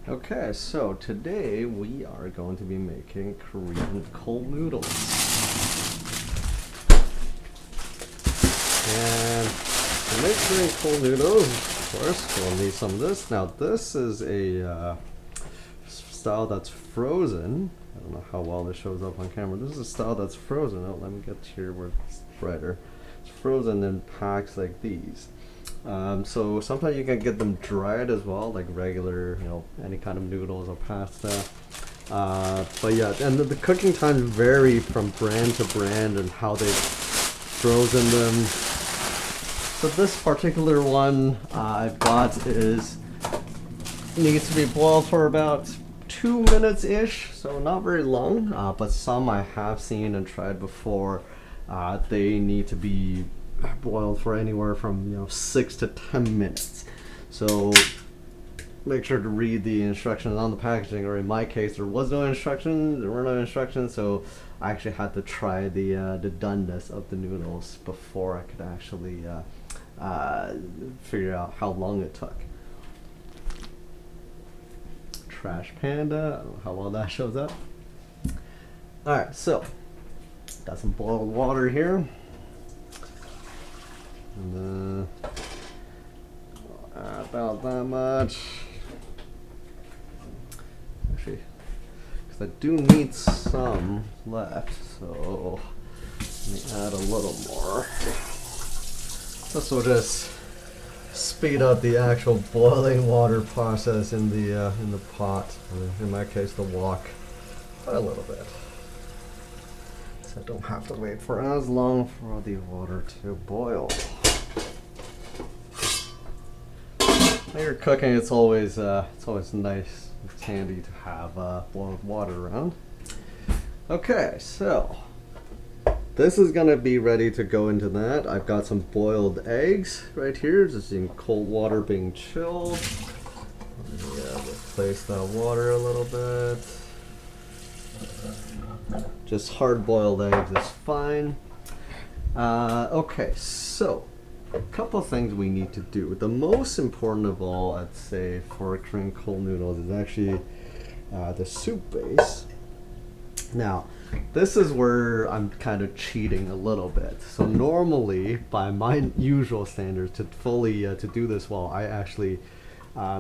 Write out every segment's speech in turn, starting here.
Okay, so today we are going to be making Korean cold noodles. And to make Korean cold noodles, of course, we'll need some of this. Now, this is a style that's frozen. I don't know how well this shows up on camera. This is a style that's frozen. Oh, let me get here where it's brighter. It's frozen in packs like these. So sometimes you can get them dried as well, like regular, any kind of noodles or pasta. But yeah, and the cooking times vary from brand to brand and how they've frozen them. So this particular one I've got needs to be boiled for about 2 minutes-ish, so not very long. But some I have seen and tried before. They need to be boiled for anywhere from 6 to 10 minutes. So make sure to read the instructions on the packaging, or in my case there was no instructions, there were no instructions, so I actually had to try the doneness of the noodles before I could actually figure out how long it took. Trash Panda, I don't know how well that shows up. Alright, so got some boiled water here. And, about that much. Actually, because I do need some left, so let me add a little more. This will just speed up the actual boiling water process in the pot, or in my case, the wok, by a little bit. So I don't have to wait for as long for the water to boil. When you're cooking, it's always nice. It's handy to have boiled water around. Okay, so this is gonna be ready to go into that. I've got some boiled eggs right here, just in cold water being chilled. Let me replace that water a little bit. Just hard-boiled eggs is fine. Okay, so a couple things we need to do. The most important of all, I'd say, for Korean cold noodles is actually the soup base. Now, this is where I'm kind of cheating a little bit. So normally, by my usual standards, to do this well, I actually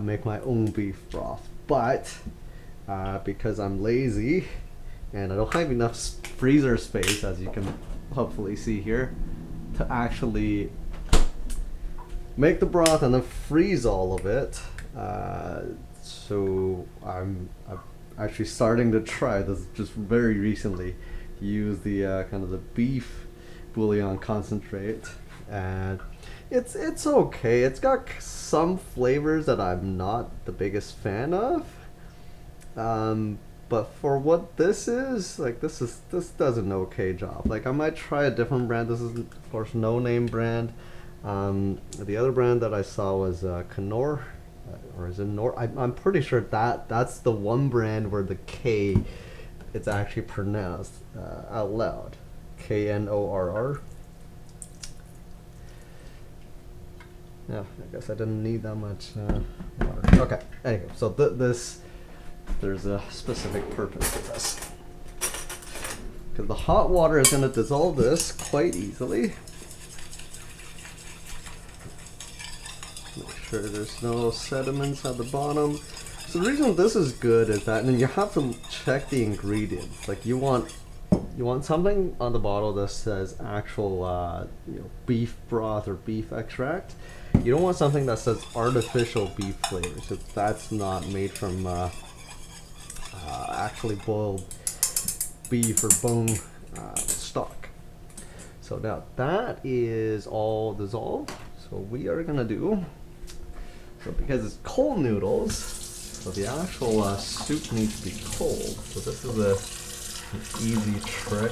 make my own beef broth. But because I'm lazy and I don't have enough freezer space, as you can hopefully see here, to actually make the broth and then freeze all of it. So I'm actually starting to try this just very recently. Use the kind of the beef bouillon concentrate, and it's okay. It's got some flavors that I'm not the biggest fan of. But for what this is, this does an okay job. Like, I might try a different brand. This is of course no name brand. The other brand that I saw was Knorr, or is it Nor? I'm pretty sure that's the one brand where the K, it's actually pronounced out loud, Knorr. Yeah, I guess I didn't need that much water. Okay, anyway, so there's a specific purpose to this, because the hot water is going to dissolve this quite easily. Make sure there's no sediments at the bottom. So the reason this is good is that, and then you have to check the ingredients. Like, you want something on the bottle that says actual beef broth or beef extract. You don't want something that says artificial beef flavor, so that's not made from actually boiled beef or bone stock. So now that is all dissolved. So we are gonna do, so because it's cold noodles, so the actual soup needs to be cold. So this is an easy trick.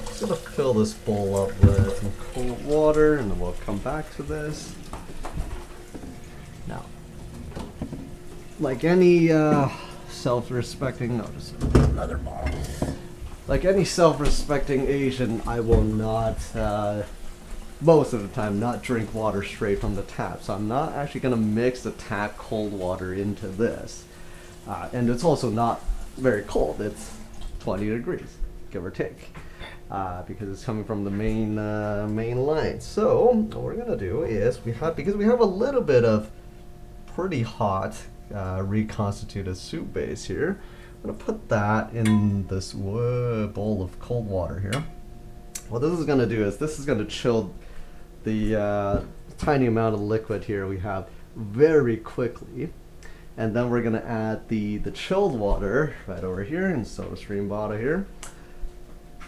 Just gonna fill this bowl up with some cold water, and then we'll come back to this. Now, like any self-respecting, just another bottle. Like any self-respecting Asian, I will not most of the time not drink water straight from the tap. So I'm not actually going to mix the tap cold water into this. And it's also not very cold. It's 20 degrees, give or take, because it's coming from the main line. So what we're going to do is because we have a little bit of pretty hot reconstituted soup base here, I'm going to put that in this bowl of cold water here. What this is going to do is this is going to chill the tiny amount of liquid here we have very quickly, and then we're going to add the chilled water right over here in SodaStream bottle here,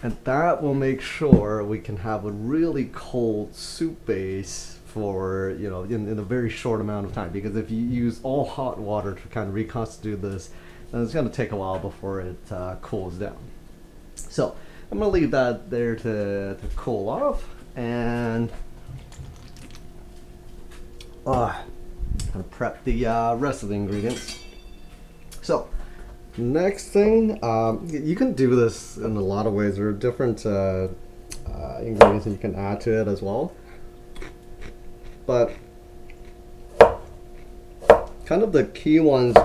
and that will make sure we can have a really cold soup base for, you know, in a very short amount of time. Because if you use all hot water to kind of reconstitute this, then it's going to take a while before it cools down. So I'm going to leave that there to cool off, and I'm going to prep the rest of the ingredients. So next thing, you can do this in a lot of ways. There are different ingredients that you can add to it as well. But kind of the key ones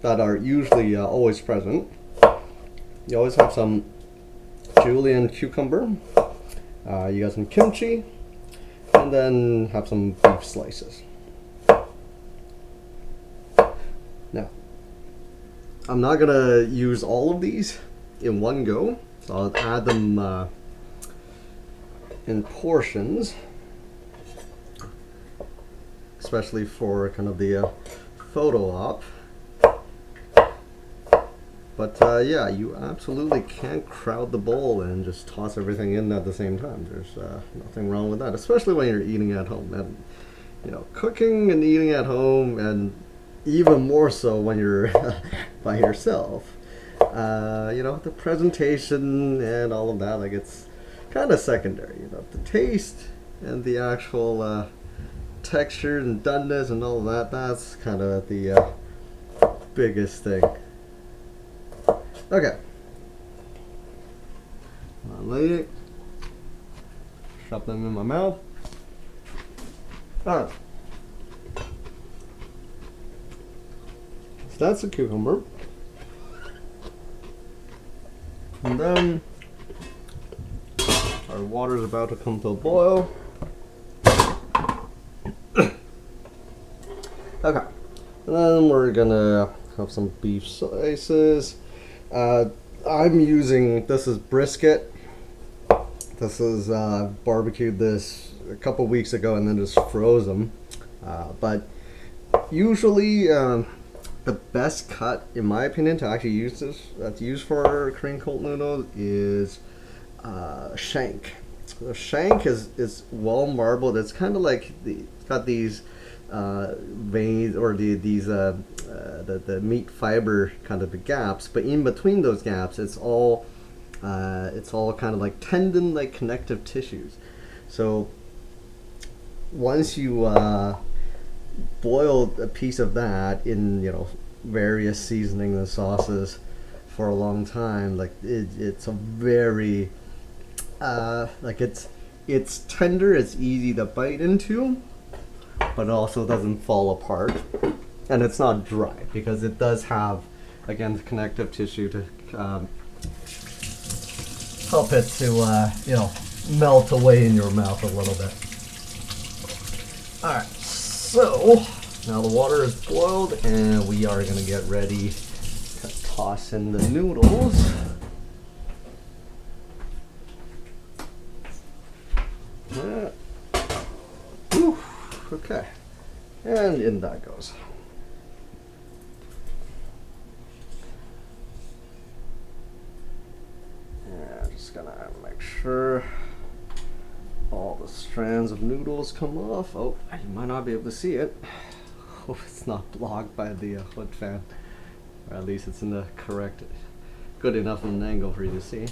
that are usually always present, you always have some julienne cucumber, you got some kimchi, and then have some beef slices. Now, I'm not gonna use all of these in one go, so I'll add them in portions, especially for kind of the photo op. But yeah, you absolutely can't crowd the bowl and just toss everything in at the same time. There's nothing wrong with that, especially when you're eating at home. And you know, cooking and eating at home, and even more so when you're by yourself. You know, the presentation and all of that, like, it's kind of secondary. You know, the taste and the actual texture and doneness and all of that, that's kind of the biggest thing. Okay. I'll lay it. Shove them in my mouth. Alright. So that's the cucumber. And then our water is about to come to a boil. Okay. And then we're gonna have some beef slices. I'm using, this is brisket. This is barbecued this a couple weeks ago and then just froze them. But usually the best cut, in my opinion, to actually use this, to use for Korean cold noodles is shank. The shank is well marbled. It's kind of like it's got these veins, or the meat fiber kind of gaps, but in between those gaps it's all kind of like tendon like connective tissues. So once you boil a piece of that in, you know, various seasonings and sauces for a long time, like it's a very like it's tender, it's easy to bite into, but it also doesn't fall apart, and it's not dry because it does have, again, the connective tissue to help it to you know, melt away in your mouth a little bit. All right, so now the water is boiled and we are gonna get ready to toss in the noodles. Okay, and in that goes. Yeah, just gonna make sure all the strands of noodles come off. Oh, you might not be able to see it. Hope it's not blocked by the hood fan, or at least it's in the correct, good enough of an angle for you to see.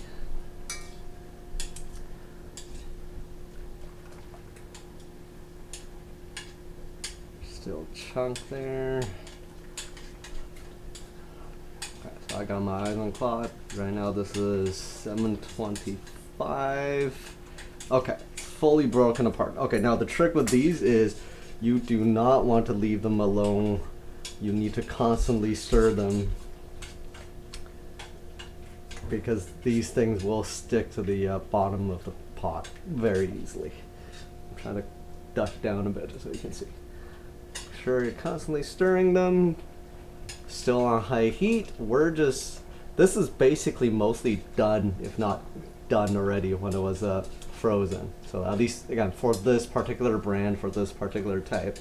Still chunk there. Okay, so I got my eyes on clock. Right now this is 7:25. Okay, fully broken apart. Okay, now the trick with these is you do not want to leave them alone. You need to constantly stir them because these things will stick to the bottom of the pot very easily. I'm trying to duck down a bit so you can see. Make sure you're constantly stirring them. Still on high heat. This is basically mostly done, if not done already when it was frozen. So at least, again, for this particular brand, for this particular type.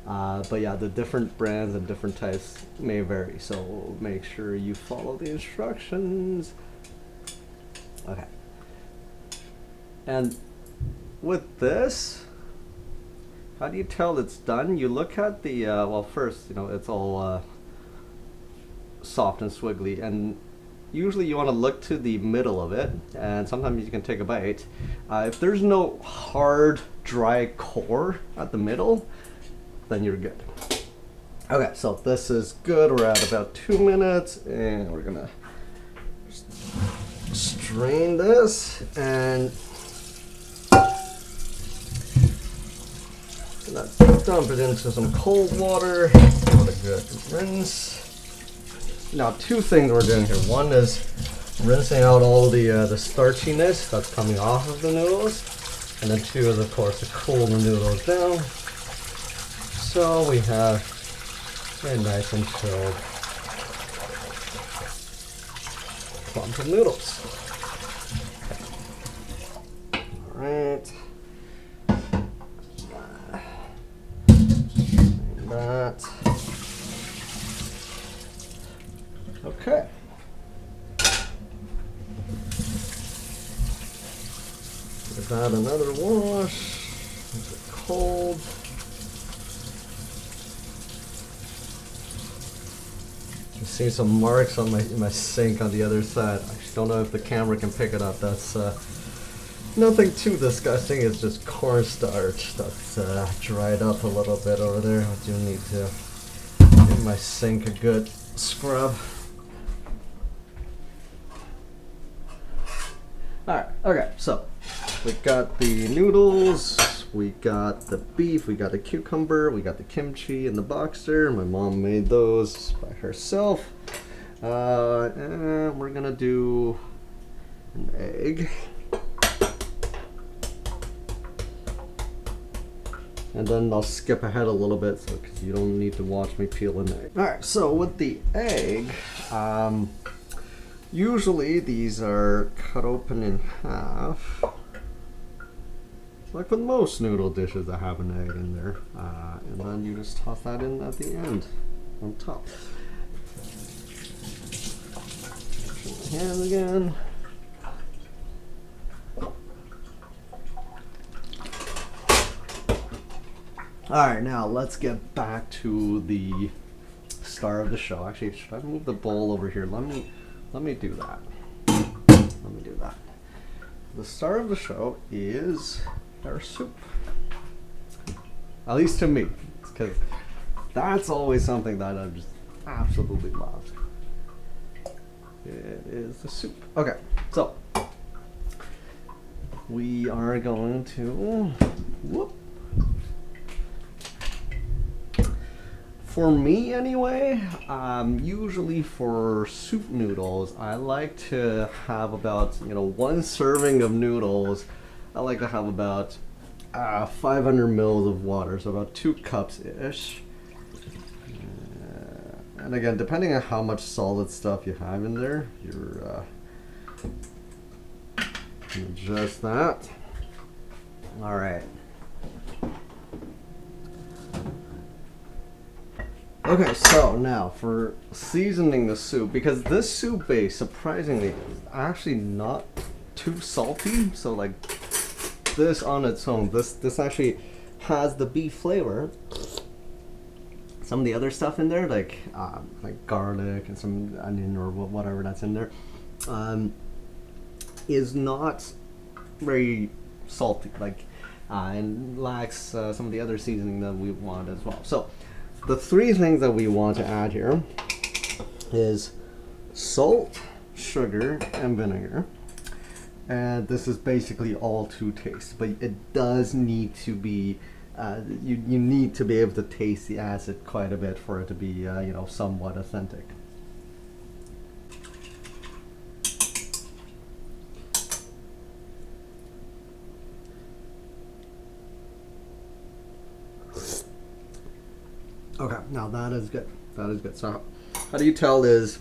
But yeah, the different brands and different types may vary. So make sure you follow the instructions. Okay. And with this, how do you tell it's done? You look at the, well, first, it's all soft and swiggly, and usually you want to look to the middle of it, and sometimes you can take a bite. If there's no hard, dry core at the middle, then you're good. Okay, so this is good. We're at about 2 minutes, and we're gonna strain this, and dump it into some cold water. Give it a good rinse. Now, 2 things we're doing here. One is rinsing out all the starchiness that's coming off of the noodles, and then 2 is, of course, to cool the noodles down. So we have a nice and chilled clump of noodles. All right. That. Okay. Give that another wash. Is it cold? You see some marks on my sink on the other side. I don't know if the camera can pick it up. That's nothing too disgusting. It's just cornstarch that's dried up a little bit over there. I do need to give my sink a good scrub. Alright, okay, so we got the noodles, we got the beef, we got the cucumber, we got the kimchi and the boxer. My mom made those by herself. And we're gonna do an egg. And then I'll skip ahead a little bit so because you don't need to watch me peel an egg. Alright, so with the egg, usually these are cut open in half, like with most noodle dishes that have an egg in there, and then you just toss that in at the end, on top. Wash my hands again. Alright, now let's get back to the star of the show. Actually, should I move the bowl over here? Let me do that. Let me do that. The star of the show is our soup. At least to me, because that's always something that I just absolutely love. It is the soup. Okay, so we are going to For me anyway, usually for soup noodles, I like to have about, 1 serving of noodles. I like to have about 500 mils of water, so about 2 cups-ish. And again, depending on how much solid stuff you have in there, you're adjust that. All right. Okay, so now for seasoning the soup, because this soup base, surprisingly, is actually not too salty. So like this on its own, this actually has the beef flavor. Some of the other stuff in there, like garlic and some onion or whatever that's in there, is not very salty. And lacks some of the other seasoning that we want as well. So the 3 things that we want to add here is salt, sugar, and vinegar. And this is basically all to taste, but it does need to be you need to be able to taste the acid quite a bit for it to be somewhat authentic. Okay, now that is good. That is good. So how do you tell is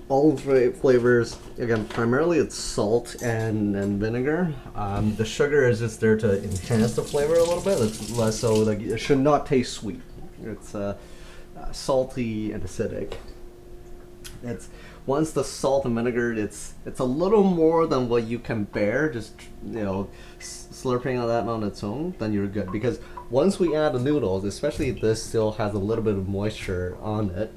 all the flavors, again, primarily it's salt and vinegar. The sugar is just there to enhance the flavor a little bit. It's less so, like, it should not taste sweet. It's salty and acidic. It's once the salt and vinegar, it's a little more than what you can bear. Just slurping on that on its own, then you're good. Because once we add the noodles, especially if this still has a little bit of moisture on it,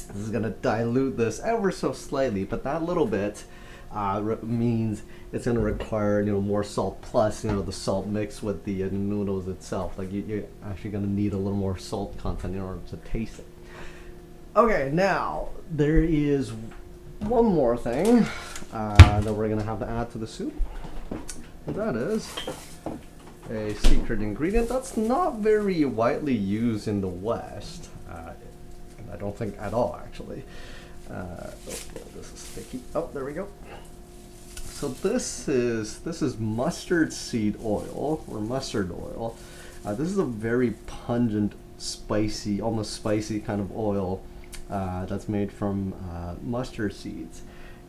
this is gonna dilute this ever so slightly, but that little bit means it's gonna require more salt, plus the salt mixed with the noodles itself. Like you're actually gonna need a little more salt content in order to taste it. Okay, now there is one more thing that we're gonna have to add to the soup, and that is a secret ingredient that's not very widely used in the West. I don't think at all, actually. Oh, this is sticky. Oh, there we go. So this is mustard seed oil, or mustard oil. This is a very pungent, spicy, almost spicy kind of oil that's made from mustard seeds.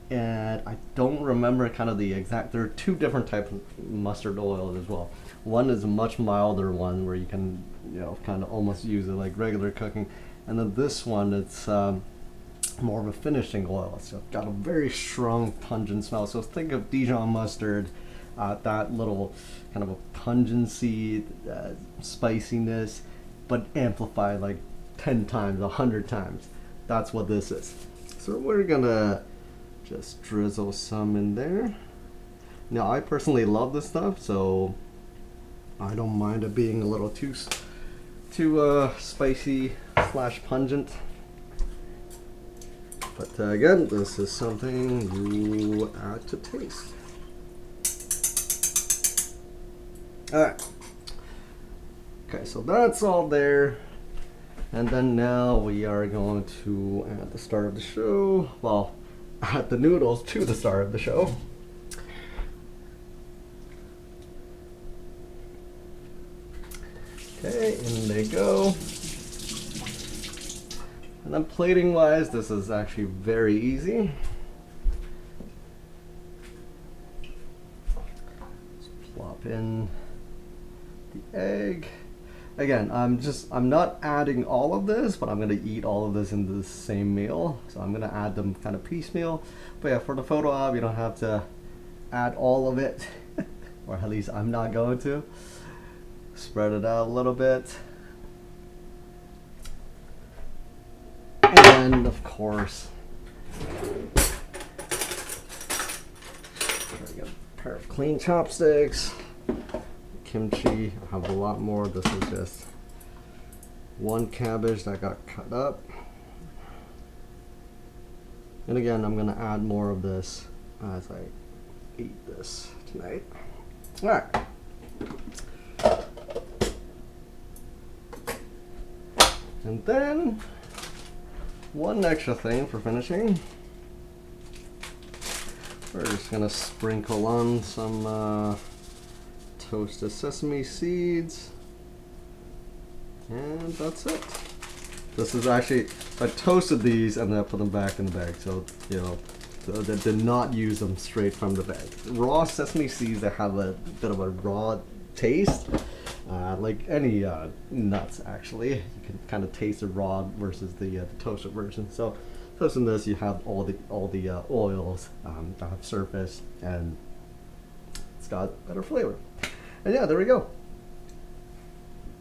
And I don't remember kind of the exact. There are two different types of mustard oils as well. One is a much milder one where you can kind of almost use it like regular cooking. And then this one, it's more of a finishing oil. So it's got a very strong pungent smell. So think of Dijon mustard, that little kind of a pungency, spiciness, but amplified like 10 times, 100 times. That's what this is. So we're gonna just drizzle some in there. Now I personally love this stuff, so I don't mind it being a little too spicy / pungent. But again, this is something you add to taste. Alright. Okay, so that's all there. And then now we are going to add the start of the show. Well, add the noodles to the start of the show. Okay, in they go. And then plating wise, this is actually very easy. Just plop in the egg. Again, I'm not adding all of this, but I'm gonna eat all of this into the same meal. So I'm gonna add them kind of piecemeal. But yeah, for the photo op, you don't have to add all of it, or at least I'm not going to. Spread it out a little bit. And of course, a pair of clean chopsticks. Kimchi, I have a lot more. This is just one cabbage that got cut up. And again, I'm gonna add more of this as I eat this tonight. All right. And then one extra thing for finishing. We're just gonna sprinkle on some toasted sesame seeds, and that's it. This is actually, I toasted these and then I put them back in the bag, so so they did not use them straight from the bag. Raw sesame seeds that have a bit of a raw taste, like any nuts actually. You can kind of taste the raw versus the toasted version. So toasting this, you have all the oils that have surfaced, and it's got better flavor. And yeah, there we go.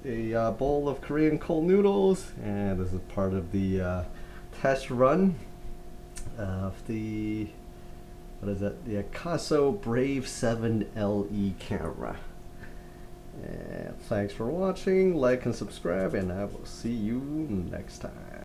A bowl of Korean cold noodles, and this is part of the test run of the, what is it? The Akaso Brave 7 LE camera. And thanks for watching, like and subscribe, and I will see you next time.